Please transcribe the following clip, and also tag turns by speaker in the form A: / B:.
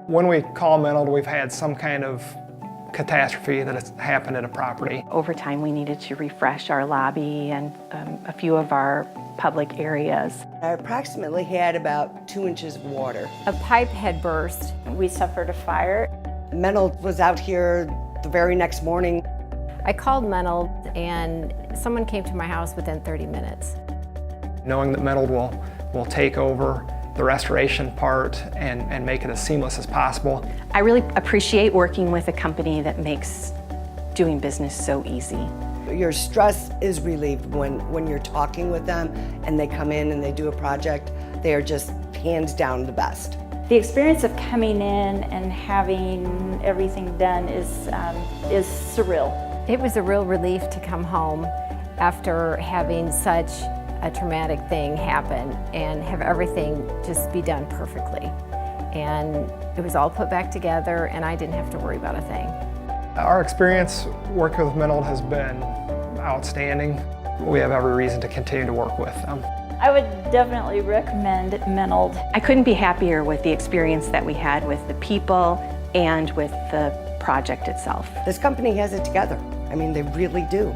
A: When we call Menold, we've had some kind of catastrophe that has happened at a property.
B: Over time, we needed to refresh our lobby and a few of our public areas.
C: I approximately had about 2 inches of water.
D: A pipe had burst.
E: We suffered a fire.
C: Menold was out here the very next morning.
D: I called Menold and someone came to my house within 30 minutes.
A: Knowing that Menold will take over the restoration part and make it as seamless as possible.
B: I really appreciate working with a company that makes doing business so easy.
C: Your stress is relieved when you're talking with them and they come in and they do a project. They are just hands down the best.
E: The experience of coming in and having everything done is surreal.
D: It was a real relief to come home after having such a traumatic thing happen and have everything just be done perfectly. And it was all put back together and I didn't have to worry about a thing.
A: Our experience working with Menold has been outstanding. We have every reason to continue to work with them.
E: I would definitely recommend Menold.
B: I couldn't be happier with the experience that we had with the people and with the project itself.
C: This company has it together. I mean, they really do.